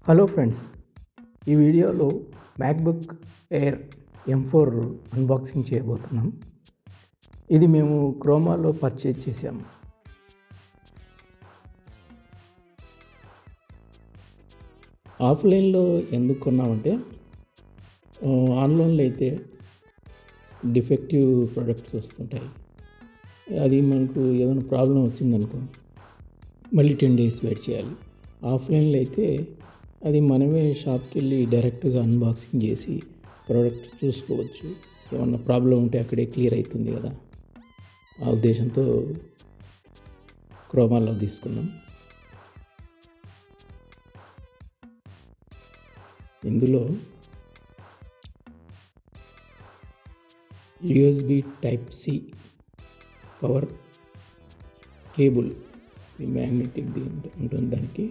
Hello friends, ఈ వీడియోలో MacBook air M4 unboxing చేయబోతున్నాం. ఇది మేము క్రోమాలో పర్చేజ్ చేసాము. ఆఫ్లైన్లో ఎందుకు కొన్నామంటే ఆన్లైన్లో అయితే డిఫెక్టివ్ ప్రొడక్ట్స్ వస్తుంటాయి. అది మనకు ఏదైనా ప్రాబ్లం వచ్చిందనుకో మళ్ళీ 10 days వెయిట్ చేయాలి. ఆఫ్లైన్లో అయితే అది మనమే షాప్కి వెళ్ళి డైరెక్ట్గా అన్బాక్సింగ్ చేసి ప్రోడక్ట్ చూసుకోవచ్చు. ఏమన్నా ప్రాబ్లం ఉంటే అక్కడే క్లియర్ అవుతుంది కదా, ఆ ఉద్దేశంతో క్రోమాలో తీసుకున్నాం. ఇందులో USB Type-C పవర్ కేబుల్, ఈ మ్యాగ్నెటిక్ ఉంటుంది. దానికి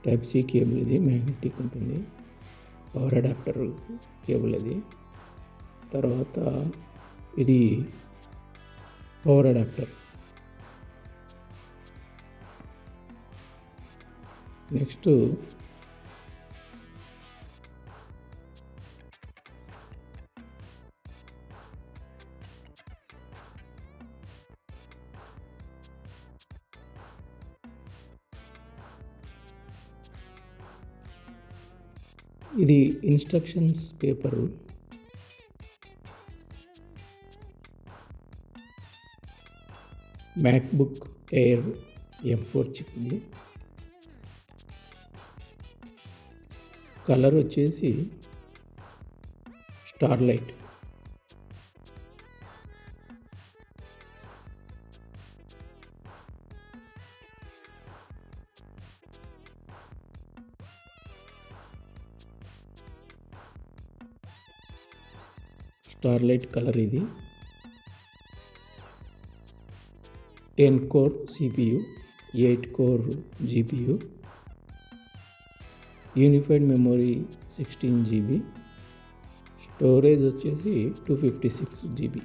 Type-C కేబుల్, ఇది మ్యాగ్నెటిక్ ఉంటుంది. పవర్ అడాప్టర్ కేబుల్ అది. తర్వాత ఇది పవర్ అడాప్టర్. నెక్స్ట్ ఇది instructions paper. MacBook air M4 chip ఇది. కలర్ వచ్చేసి స్టార్లైట్. స్టార్లైట్ కలర్ ఇది. 10 core CPU, 8 core GPU, unified memory 16 GB, storage వచ్చేసి 256 GB.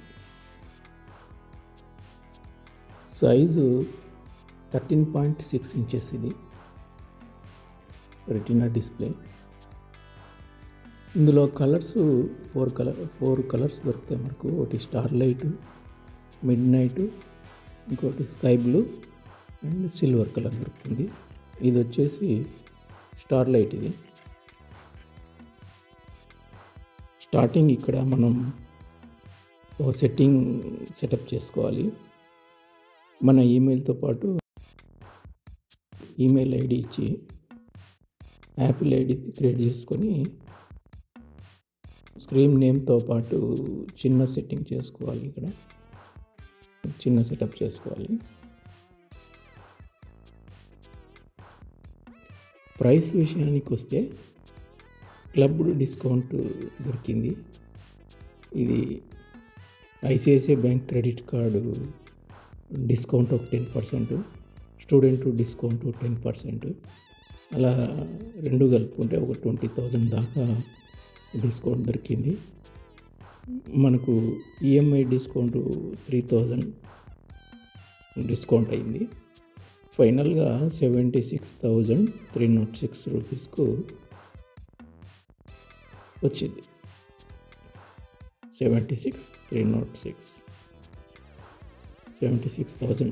సైజు 13.6 inches ఇది. Retina display. ఇందులో కలర్స్ 4 కలర్స్ దొరుకుతాయి మనకు. ఒకటి స్టార్లైట్, మిడ్ నైట్, ఇంకోటి sky blue and silver colour దొరుకుతుంది. ఇది వచ్చేసి స్టార్లైట్. ఇది స్టార్టింగ్ ఇక్కడ మనం ఒక సెటప్ చేసుకోవాలి. మన ఈమెయిల్తో పాటు ఈమెయిల్ ఐడి ఇచ్చి యాపిల్ ఐడి క్రియేట్ చేసుకొని స్క్రీన్ నేమ్తో పాటు చిన్న సెట్టింగ్ చేసుకోవాలి. ఇక్కడ చిన్న సెటప్ చేసుకోవాలి. ప్రైస్ విషయానికి వస్తే క్లబ్డ్ డిస్కౌంట్ దొరికింది. ఇది ICICI bank credit card discount ఒక 10%, స్టూడెంట్ డిస్కౌంట్ 10%, అలా రెండు కలుపుకుంటే ఒక 20,000 దాకా డిస్కౌంట్ దొరికింది. మనకు EMI డిస్కౌంట్ 3,000 డిస్కౌంట్ అయింది. ఫైనల్గా 76,306 రూపీస్కు వచ్చింది. 76,000.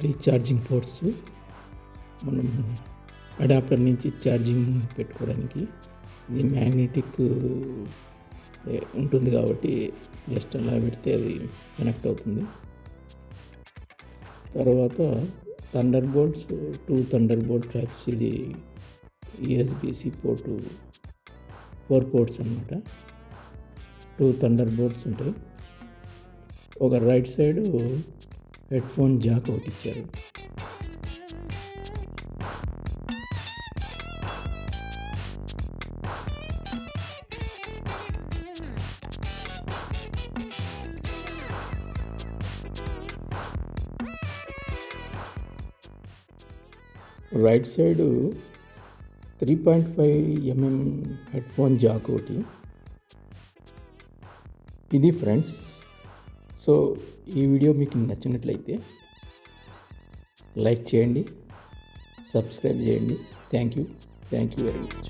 3 ఛార్జింగ్ పోర్ట్స్, మనం అడాప్టర్ నుంచి ఛార్జింగ్ పెట్టుకోవడానికి. ఇది మ్యాగ్నెటిక్ ఉంటుంది కాబట్టి జస్ట్ అలా పెడితే అది కనెక్ట్ అవుతుంది. తర్వాత Thunderbolts, 2 Thunderbolt types. ఇది USB-C పోర్టు, 4 పోర్ట్స్ అన్నమాట. 2 థండర్ బోల్ట్స్ ఉంటాయి. ఒక right side head phone Jack ఒకటి ఇచ్చారు. Right side 3.5 mm head phone Jack ఒకటి. ఇది ఫ్రెండ్స్. సో ఈ వీడియో మీకు నచ్చినట్లయితే లైక్ చేయండి, సబ్స్క్రైబ్ చేయండి. Thank you very much.